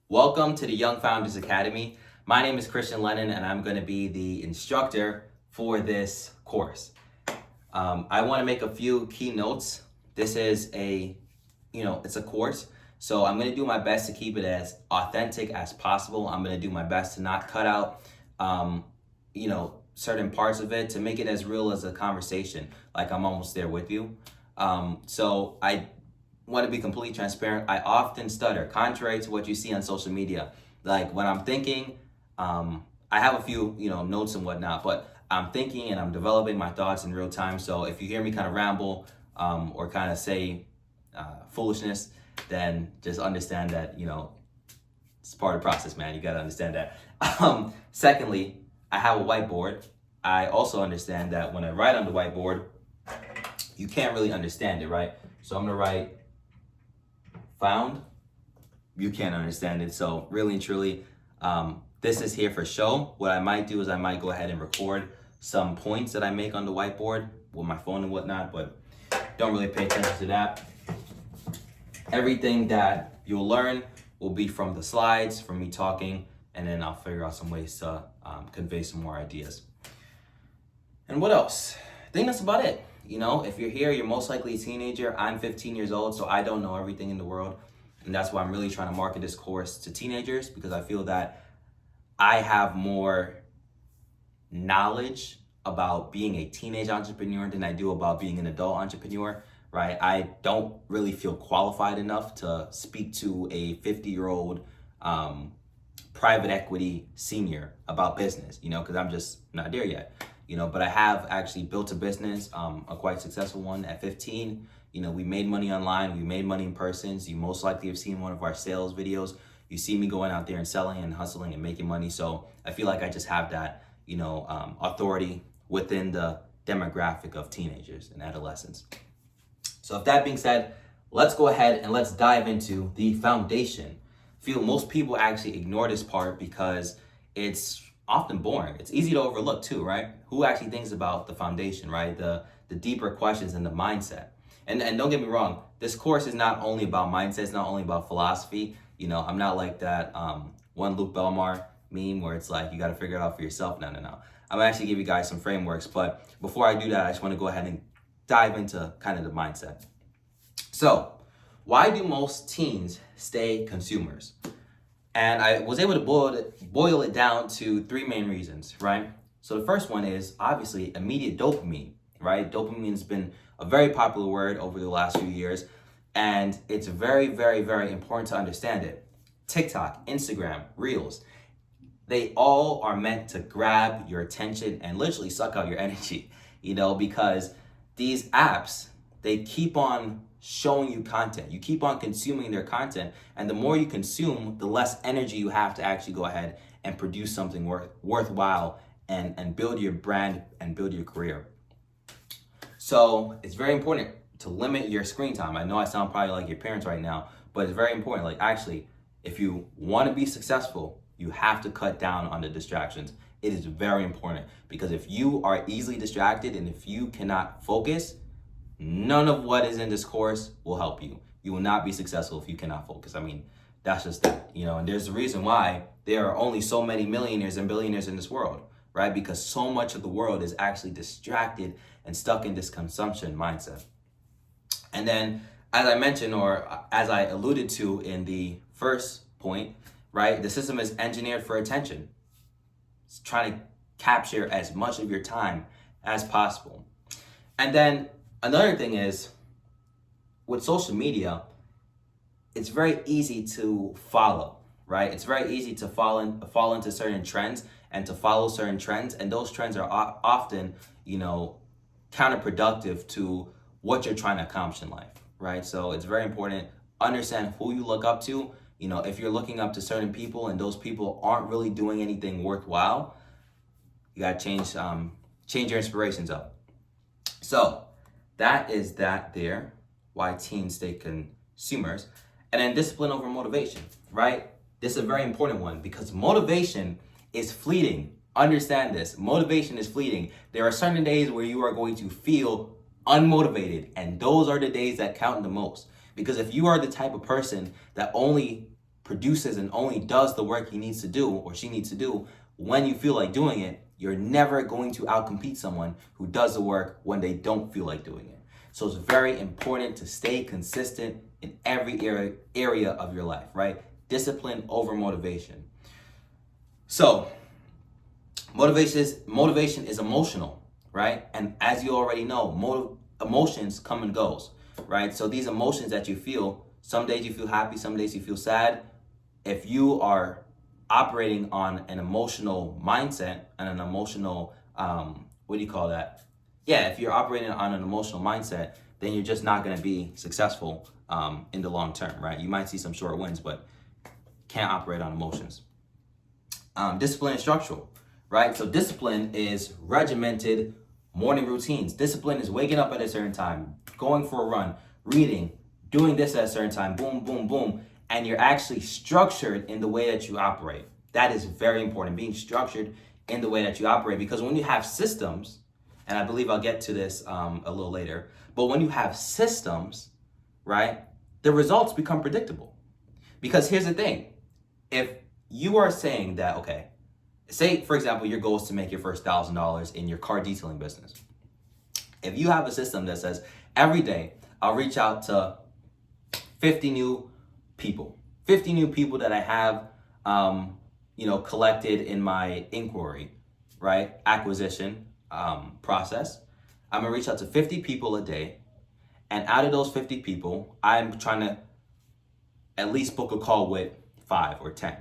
Welcome to the Young Founders Academy. My name is Christian Lennon, and I'm going to be the instructor for this course. I want to make a few key notes. This is it's a course, so I'm going to do my best to keep it as authentic as possible. I'm going to do my best to not cut out, certain parts of it, to make it as real as a conversation, like I'm almost there with you. So I want to be completely transparent. I often stutter, contrary to what you see on social media. Like when I'm thinking, I have a few, notes and whatnot, but I'm thinking and I'm developing my thoughts in real time. So if you hear me kind of ramble or kind of say foolishness, then just understand that, it's part of the process, man. You got to understand that. Secondly, I have a whiteboard. I also understand that when I write on the whiteboard, you can't really understand it, right? So I'm going to write found. You can't understand it. So really and truly, this is here for show. What I might do is I might go ahead and record some points that I make on the whiteboard with my phone and whatnot, but don't really pay attention to that. Everything that you'll learn will be from the slides, from me talking, and then I'll figure out some ways to convey some more ideas. And what else? I think that's about it. If you're here, you're most likely a teenager. I'm 15 years old, so I don't know everything in the world. And that's why I'm really trying to market this course to teenagers, because I feel that I have more knowledge about being a teenage entrepreneur than I do about being an adult entrepreneur, right? I don't really feel qualified enough to speak to a 50-year-old private equity senior about business, because I'm just not there yet. But I have actually built a business, a quite successful one at 15. We made money online, we made money in person. So you most likely have seen one of our sales videos. You see me going out there and selling and hustling and making money. So I feel like I just have that, authority within the demographic of teenagers and adolescents. So if that being said, let's go ahead and let's dive into the foundation. I feel most people actually ignore this part because it's often boring. It's easy to overlook too, right? Who actually thinks about the foundation, right? The deeper questions and the mindset. And don't get me wrong, this course is not only about mindset, it's not only about philosophy. I'm not like that one Luke Belmar meme where it's like, you got to figure it out for yourself. No. I'm gonna actually give you guys some frameworks, but before I do that, I just want to go ahead and dive into kind of the mindset. So, why do most teens stay consumers? And I was able to boil it down to three main reasons, right? So the first one is obviously immediate dopamine, right? Dopamine has been a very popular word over the last few years, and it's very, very, very important to understand it. TikTok, Instagram, Reels, they all are meant to grab your attention and literally suck out your energy, because these apps, they keep on showing you content. You keep on consuming their content, and the more you consume, the less energy you have to actually go ahead and produce something worthwhile and build your brand and build your career. So it's very important to limit your screen time. I know I sound probably like your parents right now, but it's very important. Like actually, if you want to be successful, you have to cut down on the distractions. It is very important, because if you are easily distracted and if you cannot focus, none of what is in this course will help you. You will not be successful if you cannot focus. I mean, that's just that, and there's a reason why there are only so many millionaires and billionaires in this world, right? Because so much of the world is actually distracted and stuck in this consumption mindset. And then, as I mentioned, or as I alluded to in the first point, right, the system is engineered for attention. It's trying to capture as much of your time as possible. And then another thing is, with social media, it's very easy to follow, right? It's very easy to fall into certain trends and to follow certain trends, and those trends are often, counterproductive to what you're trying to accomplish in life, right? So it's very important, understand who you look up to. If you're looking up to certain people and those people aren't really doing anything worthwhile, you gotta change your inspirations up. So that is that there, why teens stay consumers. And then discipline over motivation, right? This is a very important one, because motivation is fleeting. Understand this, motivation is fleeting. There are certain days where you are going to feel unmotivated, and those are the days that count the most. Because if you are the type of person that only produces and only does the work he needs to do or she needs to do when you feel like doing it, you're never going to outcompete someone who does the work when they don't feel like doing it. So it's very important to stay consistent in every area of your life, right? Discipline over motivation. So motivation is emotional, right? And as you already know, emotions come and goes, right? So these emotions that you feel, some days you feel happy, some days you feel sad. If you are operating on an emotional mindset and an emotional, what do you call that? Yeah, if you're operating on an emotional mindset, then you're just not going to be successful in the long term, right? You might see some short wins, but can't operate on emotions. Discipline and structural, right? So discipline is regimented morning routines. Discipline is waking up at a certain time, going for a run, reading, doing this at a certain time, boom, boom, boom. And you're actually structured in the way that you operate. That is very important, being structured in the way that you operate. Because when you have systems, and I believe I'll get to this a little later, but when you have systems, right, the results become predictable. Because here's the thing, if you are saying that, okay, say, for example, your goal is to make your first $1,000 in your car detailing business. If you have a system that says, every day, I'll reach out to 50 new people that I have, collected in my inquiry, right, acquisition process. I'm gonna reach out to 50 people a day. And out of those 50 people, I'm trying to at least book a call with 5 or 10,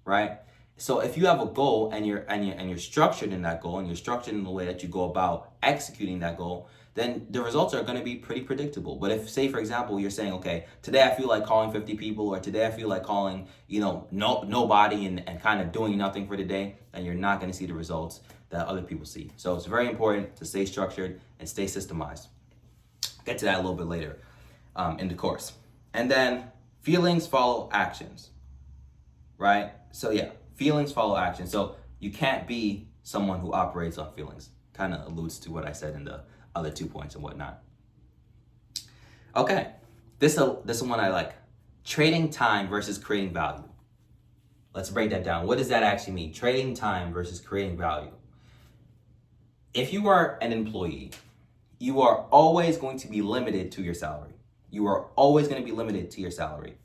right? So if you have a goal and you're structured in that goal and you're structured in the way that you go about executing that goal, then the results are going to be pretty predictable. But if, say, for example, you're saying, okay, today I feel like calling 50 people, or today I feel like calling, nobody and kind of doing nothing for the day, then you're not going to see the results that other people see. So it's very important to stay structured and stay systemized. Get to that a little bit later in the course. And then feelings follow actions, right? So yeah, feelings follow action. So you can't be someone who operates on feelings. Kind of alludes to what I said in the other 2 points and whatnot. Okay, this is one I like. Trading time versus creating value. Let's break that down. What does that actually mean? Trading time versus creating value. If you are an employee, you are always going to be limited to your salary. You are always going to be limited to your salary.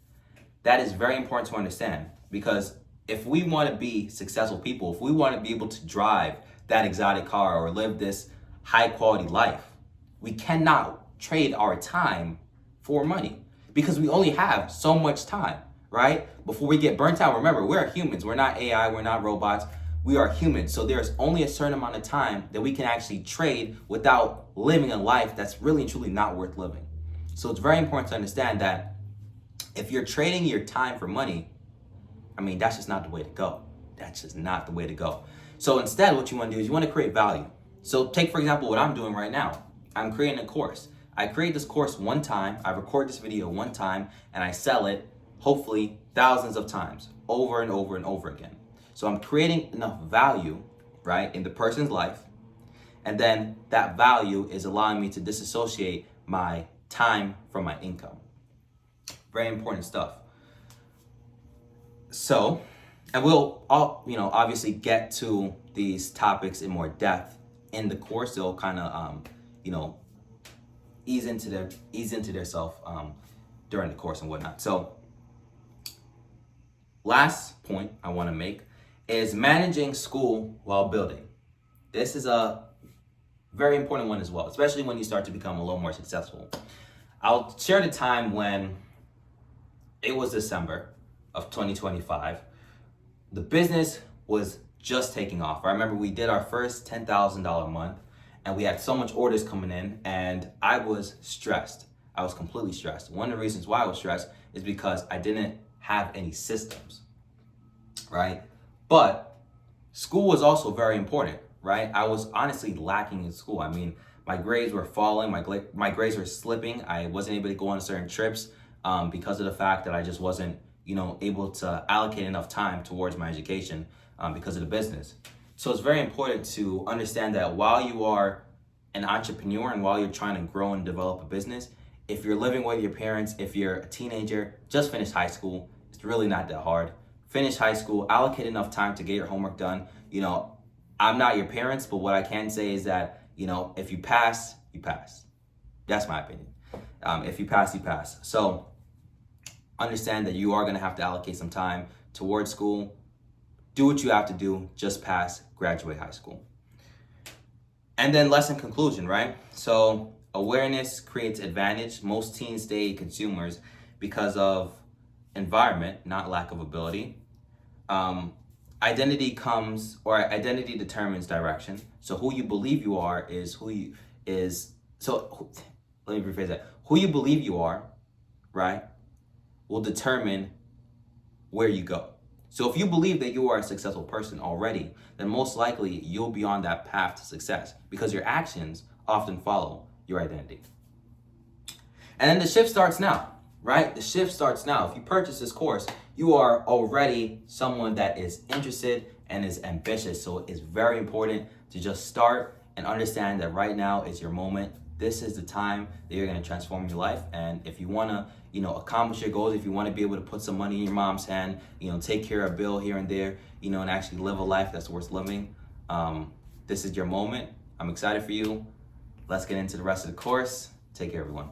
That is very important to understand, because if we want to be successful people, if we want to be able to drive that exotic car or live this high quality life, we cannot trade our time for money, because we only have so much time, right? Before we get burnt out. Remember, we're humans. We're not AI. We're not robots. We are humans. So there's only a certain amount of time that we can actually trade without living a life that's really and truly not worth living. So it's very important to understand that if you're trading your time for money, that's just not the way to go. That's just not the way to go. So instead, what you want to do is you want to create value. So take, for example, what I'm doing right now. I'm creating a course. I create this course one time, I record this video one time, and I sell it, hopefully, thousands of times, over and over and over again. So I'm creating enough value, right, in the person's life, and then that value is allowing me to disassociate my time from my income. Very important stuff. So, and we'll all, obviously get to these topics in more depth in the course. They'll kind of, ease into their self during the course and whatnot. So, last point I want to make is managing school while building. This is a very important one as well, especially when you start to become a little more successful. I'll share the time when it was December of 2025. The business was just taking off. I remember we did our first $10,000 month, and we had so much orders coming in, and I was stressed. I was completely stressed. One of the reasons why I was stressed is because I didn't have any systems, right? But school was also very important, right? I was honestly lacking in school. My grades were falling, my grades were slipping. I wasn't able to go on certain trips because of the fact that I just wasn't, able to allocate enough time towards my education because of the business. So it's very important to understand that while you are an entrepreneur and while you're trying to grow and develop a business, if you're living with your parents, if you're a teenager, just finished high school, It's really not that hard. Finish high school, allocate enough time to get your homework done. You know, I'm not your parents, but what I can say is that, you know, if you pass, you pass. That's my opinion. If you pass, you pass. So understand that you are going to have to allocate some time towards school. Do what you have to do, just pass, graduate high school. And then lesson conclusion, right? So awareness creates advantage. Most teens stay consumers because of environment, not lack of ability. Identity determines direction. So who you believe you are is who you is. So let me rephrase that. Who you believe you are, right, will determine where you go. So if you believe that you are a successful person already, then most likely you'll be on that path to success because your actions often follow your identity. And then the shift starts now, right? The shift starts now. If you purchase this course, you are already someone that is interested and is ambitious. So it's very important to just start and understand that right now is your moment. This is the time that you're going to transform your life. And if you want to, accomplish your goals, if you want to be able to put some money in your mom's hand, take care of a bill here and there, and actually live a life that's worth living, this is your moment. I'm excited for you. Let's get into the rest of the course. Take care, everyone.